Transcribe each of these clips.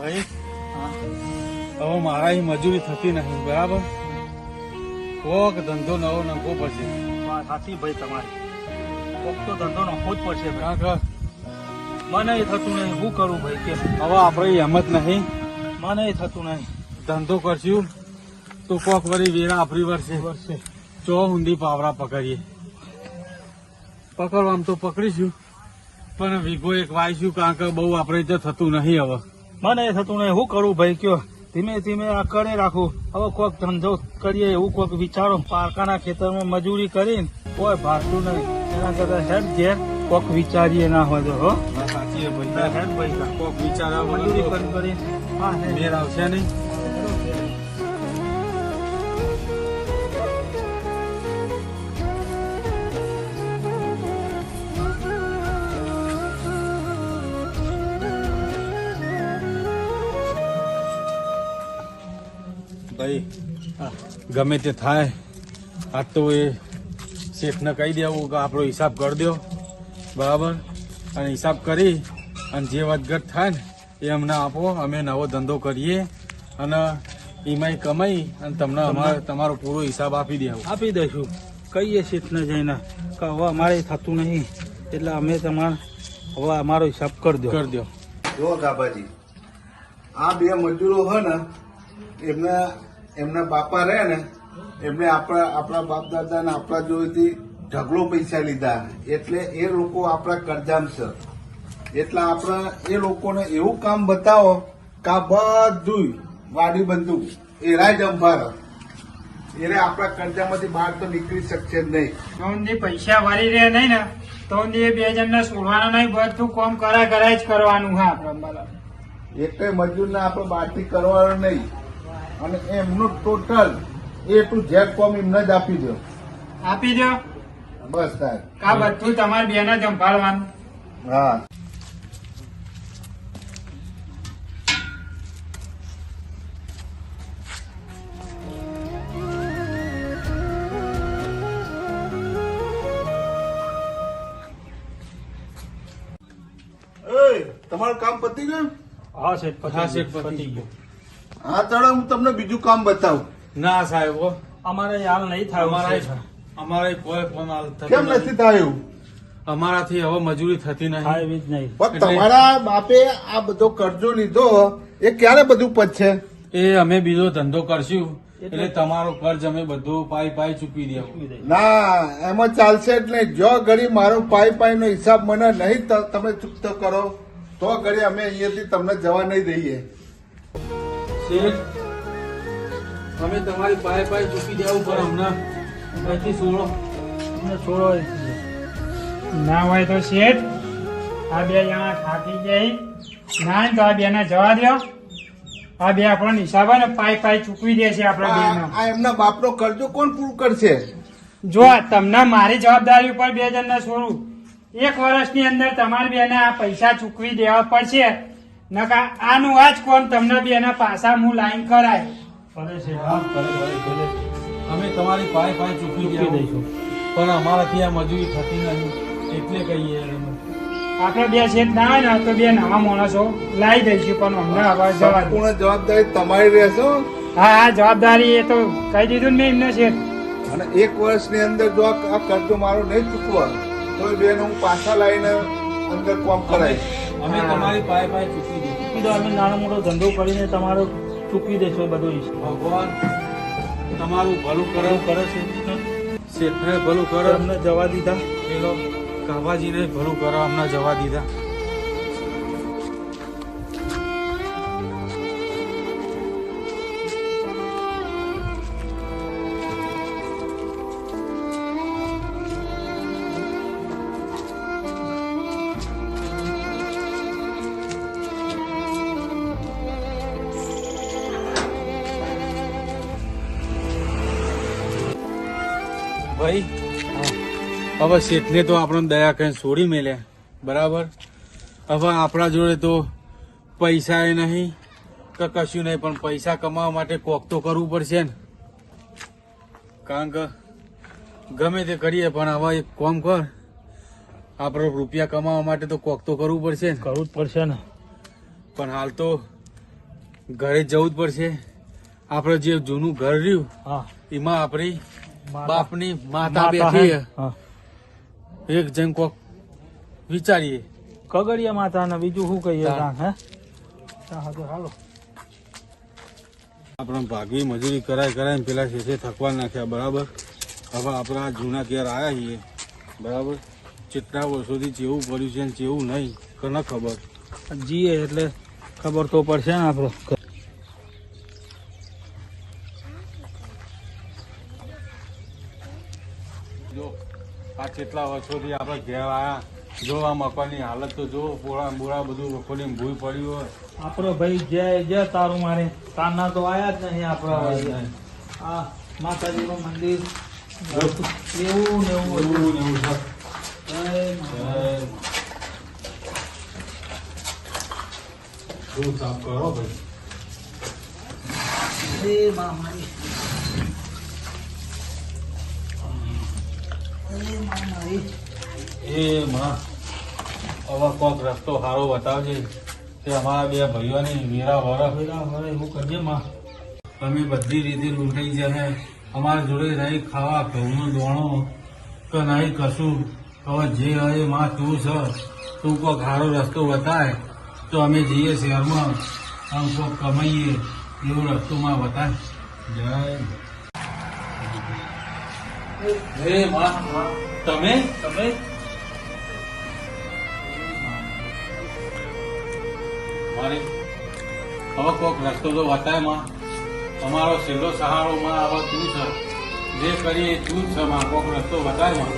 ભાઈ હવે મારા મજૂરી થતી નહીં બરાબર, કોક ધંધો નવો નખવો પડશે. સાચી ભાઈ તમારી, કોક તો ધંધો નખવો જ પડશે. કારણ કે મને એ થતું નહીં, શું કરું ભાઈ કે હવે આપણે હિંમત નહીં. મને એ થતું નહીં. ધંધો કરશું તો કોક વળી વેરા આપરી વર્ષે ચો ઊંધી પાવરા પકડીએ. પકડવામાં તો પકડીશું પણ વીઘો એક વાઈશું, કારણ કે બહુ આપણે તો થતું નહીં. હવે મને એ થતું નહીં, શું કરું ભાઈ કયો. ધીમે ધીમે આ કરે રાખું. હવે કોક ધંધો કરીએ એવું કોક વિચારો. પારકાના ખેતરમાં મજૂરી કરીને કોઈ ભાગતું નહીં, એના કરતા હેડ ઘેર કોક વિચારીએ ના હોય તો. હો સાચી ભાઈ, હેડ ભાઈ કોક વિચાર મજૂરી કરીને હા મેર આવશે નહીં. ભાઈ ગમે તે થાય, આજ તો એ શેઠને કહી દેવું કે આપણો હિસાબ કરી દો બરાબર, અને હિસાબ કરી અને જે વધઘટ થાય ને એ અમને આપો. અમે નવો ધંધો કરીએ અને એમાંય કમાઈ અને તમને અમારે તમારો પૂરો હિસાબ આપી દેવું. આપી દઈશું. કહીએ શેઠને જઈને કે હવે અમારે થતું નહીં, એટલે અમે તમારે હવે અમારો હિસાબ કરી દો. કરી દો. જો ગાભાજી, આ બે મજૂરો હોય ને એમના બાપા રહે ને એમને આપણા બાપ દાદા ને આપણા જોડેથી ઢગલો પૈસા લીધા, એટલે એ લોકો આપણા કરજામ છે. એટલે આપણે એ લોકોને એવું કામ બતાવો કે આ બધું વાડી બંદૂક એ રાય જંભાર એને આપણા કરજામાંથી બહાર તો નીકળી શકશે જ નહીં. તો પૈસા વાળી રહે નહીં ને તો એ બે જણને છોડવાના નહીં, બધું કામ કરાય જ કરવાનું. હા આપણે એટલે મજૂરને આપણે બહારથી કરવાનું નહીં, અને એમનું ટોટલ એ ટુ ઝેડ કોમ એમને જ આપી દો. આપી દો. બસ થાય. આ બધું તમારે બેને જ સંભાળવાનું. હા. તમારું કામ પતી ગયું? હા શેઠ હા શેઠ, પતી પતી ગયું. હા ચાલો હું તમને બીજું કામ બતાવું. ના સાહેબ, હો. અમારે હાલ નહીં થાય. અમારે કોઈ ફોન કેમ નથી થયું? અમારાથી હવે મજૂરી થતી નહીં. થાય એવી જ નહીં. પણ તમારા બાપે આ બધો કરજો લીધો એ ક્યારે બધું પતશે? એ અમે બીજો ધંધો કરશું એટલે તમારો કર્જ અમે બધું પાઈ ચૂકવી દેવું. ના, એમાં ચાલશે જ નહીં. જો ઘડી મારો પાઈ નો હિસાબ મને નહીં તમે ચૂકતો કરો તો ઘડી અમે અહીંયાથી તમને જવા નહીં દઈએ. શેઠ, અમે તમારી પાઈ ચૂકી દેવું પણ હમણાં અહીંથી છોડો. અમને છોડો. ના હોય તો શેઠ, આ બે જણા થાકી જાય ના તો આ બે ને જવા દો. આ બે આપણો હિસાબ ને પાઈ ચૂકવી દેશે આપણા બેનો. આ એમના બાપનો કરજો કોણ પૂરું કરશે? જો તમને મારી જવાબદારી ઉપર બે જણને છોડું. 1 વર્ષની અંદર તમારે બેને આ પૈસા ચૂકવી દેવા પડશે, નકા આનું આજ કોણ તમને બેના પાછા હું લાઈન કરાય. ભલે શેઠ. હા, ભલે. અમે તમારી પાઈ ચૂકવી ચૂકવી દઈશું, દઈશું. પણ અમારાથી આ મજૂરી થતી નહીં એટલે કહીએ. આપણે બે શેઠ ના હોય ને તો બે નવા માણસો લાવી દઈશું, પણ અમને હવે જવા દો. સંપૂર્ણ જવાબદારી તમારી રહેશે. હા જવાબદારી એ તો કહી દીધું ને મેં એમને શેઠ. અને 1 વર્ષની અંદર જો આ કરજો મારો નહીં ચૂકવા તો એ બેન હું પાછા લાવીને અંદર કામ કરાવીશ. અમે તમારી પાઈ ચૂકવી દઈશું. કીધું અમે નાનો મોટો ધંધો કરીને તમારો ચૂકવી દેશો એ બધો હિસાબ. ભગવાન તમારું ભલું કરે. કરે છે. શેઠને ભલું કરે. અમને જવા દીધા. પેલો કાવાજીને ભલું કરો, અમને જવા દીધા. ભાઈ હવે શેઠને તો આપણને દયા કઈ છોડી મેલ્યા બરાબર. હવે આપણા જોડે તો પૈસા એ નહીં કે કશું નહીં, પણ પૈસા કમાવા માટે કોક તો કરવું પડશે ને. કારણ કે ગમે તે કરીએ પણ હવે એક કામ કર, આપણે રૂપિયા કમાવા માટે તો કોક તો કરવું પડશે ને. કરવું જ પડશે ને. પણ હાલ તો ઘરે જવું જ પડશે. આપણે જે જૂનું ઘર રહ્યું હા એમાં આપણી માતા. બાપની માતા માતા બેઠી હે. છે. હા એક જણ કોક વિચારીએ. કગડિયા માતા ને બીજું શું કહીએ તાન. તાન, હે તાન તો હાલો. આપણે ભાગવી મજૂરી કરાય પેલા શેષે થકવા નાખ્યા. બરાબર. હવે આપણે આ જૂના ઘેર આવ્યા છીએ. બરાબર. કેટલા વર્ષોથી જેવું પડ્યું છે ને જેવું નહીં કોને ખબર. જીએ એટલે ખબર તો પડશે ને આપણે. જો આ કેટલા વર્ષોથી આપણે ઘેર આવ્યા. જો આ મકાનની હાલત તો જો પોળા બોળા બધું વખોડીને ભૂઈ પડ્યું હોય. આપણો ભાઈ જય જય તારું મારે તારના તો આયા જ નહીં આપણા ભાઈ. આ માતાજીનું મંદિર એવું ને એવું હતું. એવું ને એવું છે. જય માતા. શું સાફ કરો ભાઈ. જય મા મારી. જય મા મારી. એ માં હવે કોક રસ્તો સારો બતાવજે કે અમારા બે ભાઈઓની વેરા વરફ. વેરા વરે એવું કરજે માં. તમે બધી રીતે લૂંટાઈ જશે. અમારા જોડે નહીં ખાવા ઘઉંનો દોણો કે નહીં કશું. હવે જે હોય માં તું છે. તું કોઈક સારો રસ્તો બતાય તો અમે જઈએ શહેરમાં આમ કોઈક કમાઈએ એવો રસ્તો માં બતાય. જય હે માં તમે તમે મારે હવે કોઈક રસ્તો તો બતાય માં. તમારો છેલ્લો સહારો માં હવે તું છે. જે કરીએ એ તું જ છે માં. કોઈક રસ્તો બતાય માં.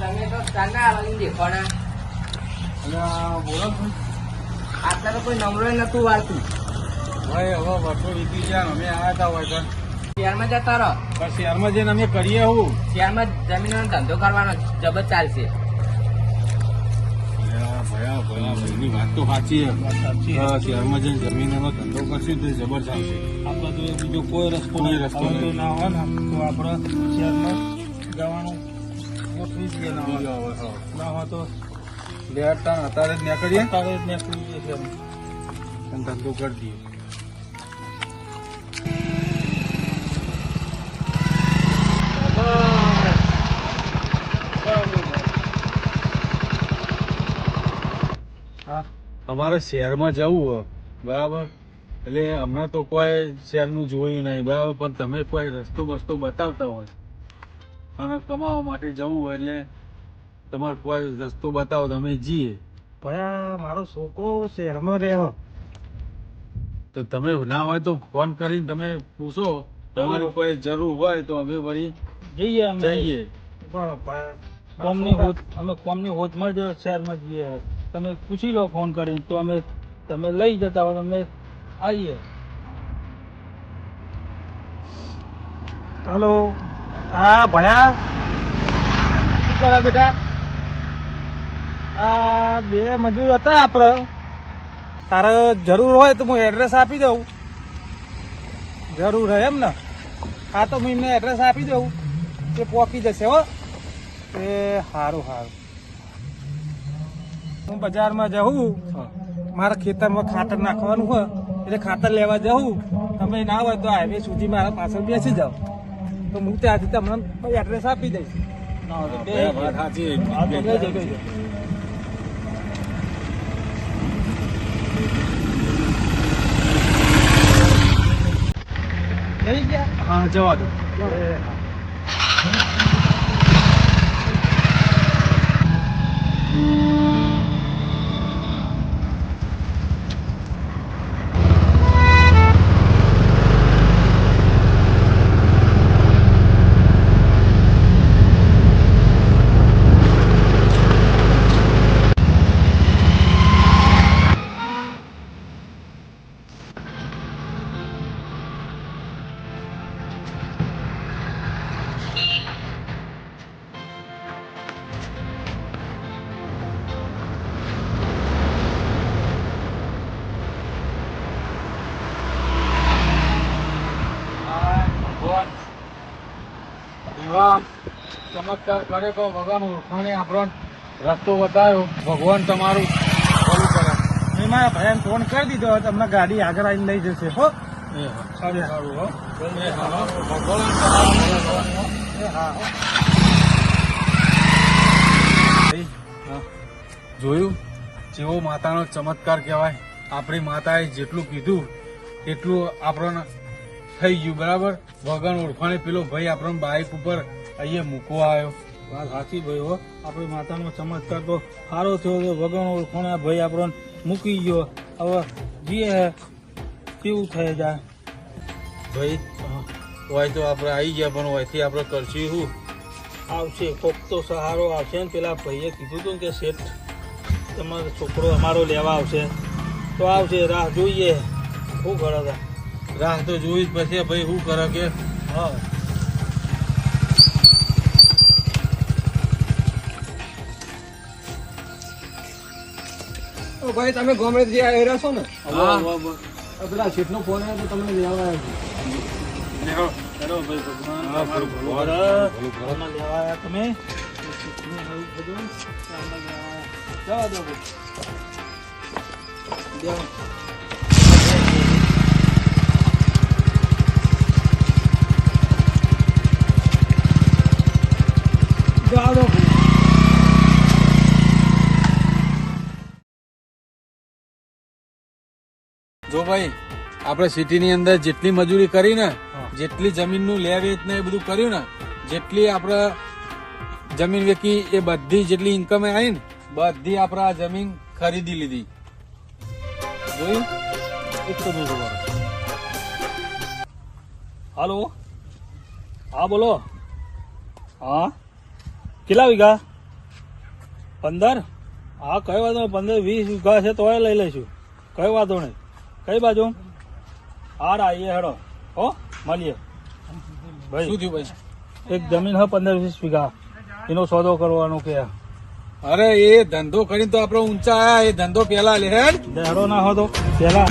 તમે તો ચાલના આવવાની દેખોના અલ્યા બોલો ભાઈ. આટલા તો કોઈ નમરો નતું વાળતું. ભાઈ હવે વર્ષો વીતી ગયા ને અમે આવ્યા હતા હોય તો શહેરમાં જતા રહો. પણ શહેરમાં જઈને અમે કરીએ હું. શહેરમાં જમીનનો ધંધો કરવાનો જબર ચાલશે. ભયા ભાઈની વાત તો સાચી છે. શહેરમાં જઈને જમીનનો ધંધો કરશે તો જબર ચાલશે. આપણે તો બીજો કોઈ રસ્તો કોઈ નહીં. રસ્તો હવે તો નહીં. ના હોય ને તો આપણે શહેરમાં જવાનું ગોઠવી જ ના હોય. ના હોય તો લેટા અત્યારે જ નીકળીએ અત્યારે જ નીકળી જઈએ શહેરમાં. અને ધંધો કરી દઈએ. હા અમારે શહેરમાં જવું હોય બરાબર. એટલે હમણાં તો કોઈ શહેરનું જોયું નહીં બરાબર. પણ તમે કોઈ રસ્તો બસ્તો બતાવતા હોય અને કમાવા માટે જવું હોય એટલે તમારે કોઈ રસ્તો બતાવો તો અમે જઈએ. ભયા મારો છોકરો શહેરમાં રહ્યો. તો તમે ના હોય તો ફોન કરીને તમે પૂછો. તમારી કોઈ જરૂર હોય તો અમે વળી જઈએ અમે. જઈએ. કોમની હોજ અમે કોમની હોજમાં જ શહેરમાં જઈએ. તમે પૂછી લો ફોન કરીને તો અમે તમે લઈ જતા હોય તો અમે આવીએ. હલો હા ભયા શું કરે બેટા? આ બે મજૂર હતા આપણે. તારે જરૂર હોય તો હું એડ્રેસ આપી દઉં. જરૂર હોય એમ ને? હા તો હું એમને એડ્રેસ આપી દઉં. એ પહોંચી જશે હો. એ સારું સારું. હું બજારમાં જાઉં. મારા ખેતરમાં ખાતર નાખવાનું હોય એટલે ખાતર લેવા જાઉં. તમે ના હોય તો હાઈવે સુધી મારા પાછળ બેસી જાઓ તો હું ત્યાંથી તમને એડ્રેસ આપી દઈશ. ના હોય તો બે વાત સાચી. હા, તો લઈ જાઓ, લઈ જાઓ. લઈ ગયા? હા જવા દો. ચમત્કાર કર્યો કે ભગવાન ઓળખાણે આપણો રસ્તો બતાવ્યો. ભગવાન તમારું ભલું કરે. મેં મારા ભાઈને ફોન કરી દીધો હવે તમને ગાડી આગળ આવીને લઈ જશે હો. એ હા. સારું સારું હો. એ હા. ભગવાન તમારું ભલું કરે. એ હા હો. ભાઈ, હા. જોયું જેવો માતાનો ચમત્કાર કહેવાય. આપણી માતાએ જેટલું કીધું એટલું આપણને થઈ ગયું. બરાબર. વગર ઓળખાણે પેલો ભાઈ આપણને બાઇક ઉપર અહીંયા મૂકવા આવ્યો. વાત સાચી ભાઈ હો. આપણી માતાનો ચમત્કાર તો સારો થયો છે. વગર ઓળખોણા ભાઈ આપણને મૂકી ગયો. હવે જીએ કેવું થઈ જાય. ભાઈ હોય તો આપણે આવી ગયા પણ હોયથી આપણે કરશું શું? આવશે કોક તો સહારો આવશે ને. પેલા ભાઈએ કીધું હતું ને કે શેઠ તમારો છોકરો અમારો લેવા આવશે તો આવશે. રાહ જોઈએ શું કરે છે. રાહ તો જોઈ જ પછી ભાઈ શું કરે કે હા ભાઈ તમે ગોમડેથી આવ્યા છો ને? હા. પેલા શેઠનો ફોન આવ્યો તો તમને લેવા આવ્યો. ચલો ભાઈ ભગવાન હા, તમારું ભલું ભલું કરે. કરે. ભલું કરે. આમાં લેવા આવ્યા તમે બધું આમાં લેવા આવ્યા. જવા દો ભાઈ. દેવા. જવા દો ભાઈ. જો ભાઈ આપણે સિટીની અંદર જેટલી મજૂરી કરી ને, જેટલી જમીનનું લે વેચ ને એ બધું કર્યું ને, જેટલી આપણે જમીન વેચી એ બધી જેટલી ઇન્કમ આવી ને બધી આપણે આ જમીન ખરીદી લીધી. જોયું? એક તો જોજો બરો. હાલો હા બોલો. હા કેટલા વીઘા? 15? હા કઈ વાંધો નહીં. 15-20 વીઘા છે તોય લઈ લઈશું. કઈ વાંધો નહીં. કઈ બાજુ? હા આવીએ હેડો હો મળીએ. ભાઈ શું થયું ભાઈ? એક જમીન હ 15-20 વીઘા એનો સોદો કરવાનો કે અરે એ ધંધો કરીને તો આપણે ઊંચા આયા. એ ધંધો પેલા લે હેડ. હેડો ના હો તો પેલા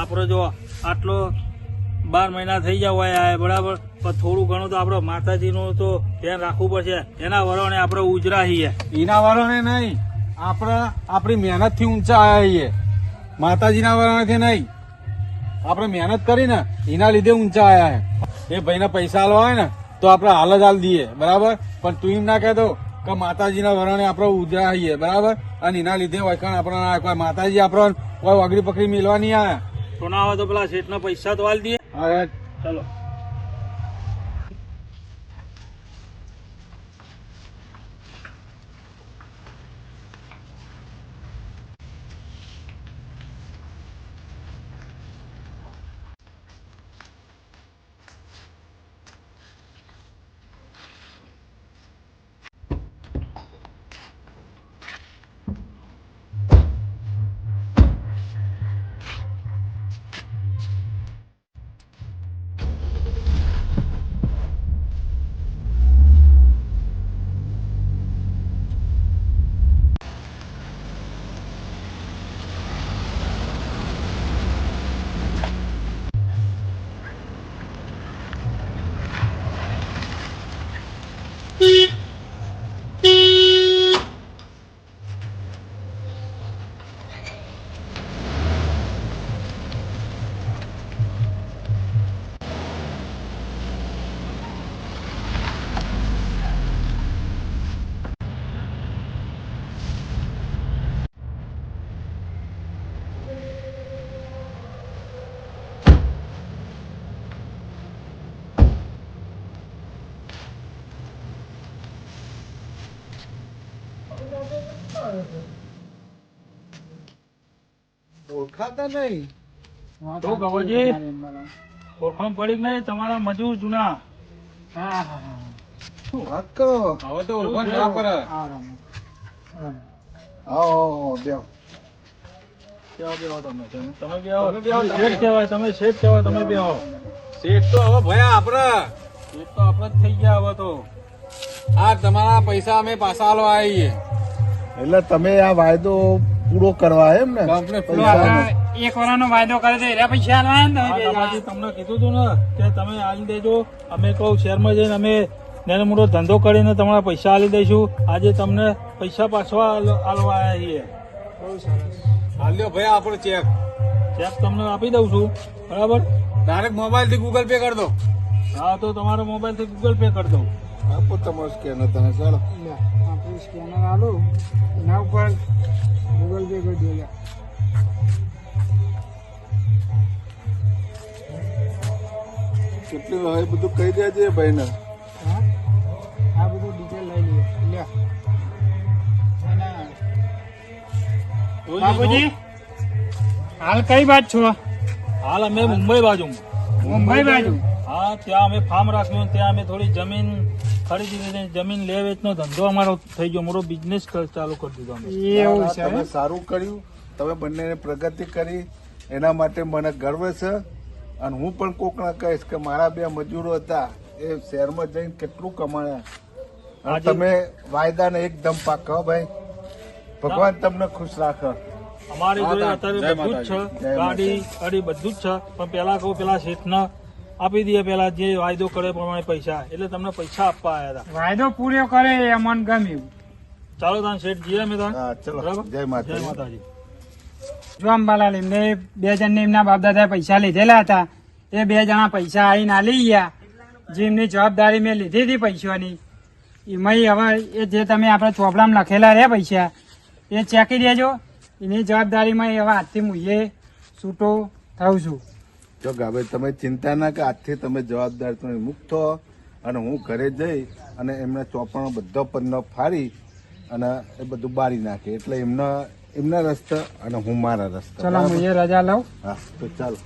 આપણે જો આટલો 12 મહિના થઈ ગયા હોય આ બરાબર, પણ થોડું ઘણું તો આપણે માતાજીનું તો ધ્યાન રાખવું પડશે. એના વરોને આપણે ઉજરાહીએ. એના વાળાને નહીં, આપણે આપણી મહેનત થી ઊંચા આયા છીએ. માતાજીના વાળાથી નહીં. આપણે મહેનત કરી ને એના લીધે ઊંચા આયા છે. એ ભાઈને પૈસા આલવા હોય ને તો આપણે હાલ જ હાલ દઈએ. બરાબર. પણ તું એમ ના કહેતો કે માતાજીના વરણે આપણે ઉજરાઈએ. બરાબર. અને એના લીધે વૈકણ આપણે માતાજી આપણને કોઈ અગરી પકડી મેળવા નહીં આયા. તો ના હોય તો પેલા શેઠના પૈસા તો આલી દઈએ. હા ચલો ઓળખાતા નહીં. તો ગવરજી ઓળખાણ પડી કે નહીં તમારા મજૂર જૂના? વાત કરો. હવે તો ઓળખાણ ના પડે. આવો બેહો. તમે બી આવો શેઠ કહેવાય, તમે શેઠ કહેવાય, તમે બી આવો. શેઠ તો હવે ભયા આપડે શેઠ તો આપણે જ થઈ ગયા હવે તો. આ તમારા પૈસા અમે પાછા આલવા આવીએ. એટલે તમે આ વાયદો પૂરો કરવા એમ ને Complete પૂરો પૈસાનો. એક વર્ષનો વાયદો કરે તો એના પૈસા આલવાના ને તમે બે તમારી જણા. તમને કીધું હતું ને કે તમે આલી દેજો, અમે કહું શહેરમાં જઈને અમે નાનો મોટો ધંધો કરીને તમારા પૈસા આલી દઈશું. આજે તમને પૈસા પાછવા આલવા આવ્યા છીએ. હાલ્યો ભયા આપણો ચેક ચેક તમને આપી દઉં છું, બરાબર? ડાયરેક્ટ મોબાઈલ થી ગૂગલ પે કરી દો. હા, તો તમારા મોબાઈલ થી ગૂગલ પે કરી દઉં. આપો તમારો સ્કેનર તમે ચાલો. લે, આપણું સ્કેનર આલું એના ઉપર ગૂગલ પે કરી દો. લે. કેટલું હોય બધું કહી દેજે ભાઈ ને. હા? આ બધું ડિટેલ લઈ લઈએ. લે. બાપુજી હાલ કઈ બાજુ છો? હાલ અમે મુંબઈ બાજુ. મુંબઈ બાજુ. હા, ત્યાં અમે ફાર્મ રાખ્યું, ત્યાં અમે થોડી જમીન ખરીદી લીધી. જમીન લે વેચનો ધંધો અમારો થઈ ગયો, મોટો બિઝનેસ ચાલુ કરી દીધો અમે. એવું છે તમે એમ? સારું કર્યું, તમે બંનેને પ્રગતિ કરી, એના માટે મને ગર્વ છે. અને હું પણ કોકને કહીશ કે મારા બે મજૂરો હતા એ શહેરમાં જઈને કેટલું કમાયા. અને આજે- તમે વાયદાને એકદમ પાકો ભાઈ. ભગવાન તમને ખુશ રાખે. અમારી જોડે જય અત્યારે બધું જ માતાજી. છે, જય ગાડી ગાડી બધું જ છે. પણ પેલા કહું, પેલા શેઠને આપી દઈએ, પેલા જે વાયદો કરે એ પ્રમાણે પૈસા. એટલે તમને પૈસા આપવા આવ્યા હતા. વાયદો પૂરો કરે એ મને ગમ્યું. ચાલો તાન શેઠ જઈએ અમે તાન. હા, ચલો. બરાબર? જય માતાજી. જય માતાજી. જો અંબાલાલ એમને બે જણને એમના બાપ દાદાએ પૈસા લીધેલા હતા. એ બે જણા પૈસા આવીને આલી ગયા. જે એમની જવાબદારી મેં લીધી હતી પૈસાની, એમાં હવે એ જે તમે આપણા ચોપડામાં લખેલા રહ્યા પૈસા એ ચેકી દેજો. એની જવાબદારીમાં હવે આજથી હું એ છૂટો થઉં છું. જો ગાભાઈ તમે ચિંતા ના કે આજથી તમે જવાબદાર તમે મુક્ત થો. અને હું ઘરે જઈ અને એમના ચોપડો બધો પન્નો ફાડી અને એ બધું બારી નાખે. એટલે એમના રસ્તા અને હું મારા રસ્તા. ચલો હું એ રજા લઉં. હા, તો ચાલો.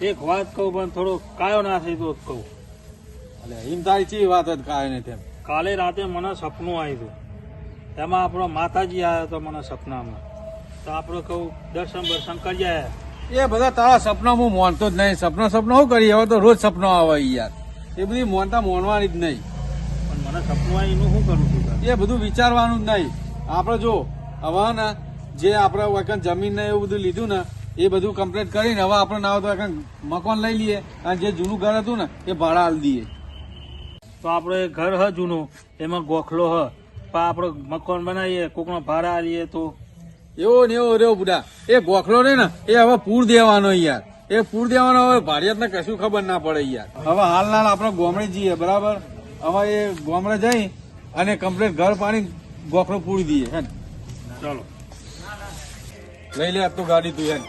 એક વાત કહું, પણ થોડો કાયો ના થઈ તો જ કહું. એટલે એમ તારી ચી વાત જ કાંઈ નહીં તેમ. કાલે રાતે મને સપનું આવ્યું હતું. તેમાં આપણો માતાજી આવ્યો હતો મને સપનામાં. તો આપણે કહું દર્શન કરી આવ્યા. એ બધા તારા સપના હું માનતો જ નહીં. સપનો શું કરીએ? હવે તો રોજ સપનો આવે યાર. એ બધી મોનવાની જ નહીં. પણ મને સપનું આવ્યું એનું શું કરું છું તાર? એ બધું વિચારવાનું જ નહીં. આપણે જો હવે ને જે આપણે વખત જમીન ને એવું બધું લીધું ને એ બધું કમ્પ્લીટ કરીને હવે આપણે ના હોય તો મકાન લઈ લઈએ. અને જે જૂનું ઘર હતું ને એ ભાડા આલી દઈએ. તો આપણે ઘર હ જૂનું, એમાં ગોખલો હ. પણ આપણે મકાન બનાવીએ, કોકનો ભાડા આલીએ તો એવો ને એવો રહ્યો બુડા. એ ગોખલો રે ને એ હવે પૂર દેવાનો યાર. એ પૂર દેવાનો હવે ભાડિયાતને કશું ખબર ના પડે યાર. હવે હાલ આપણે ગોમડે જઈએ, બરાબર? હવે એ ગોમડે જઈ અને કમ્પ્લીટ ઘર પાણી ગોખલો પૂરી દઈએ. હે ને? ચાલો. લઈ લે આ તો ગાડી તું યાર.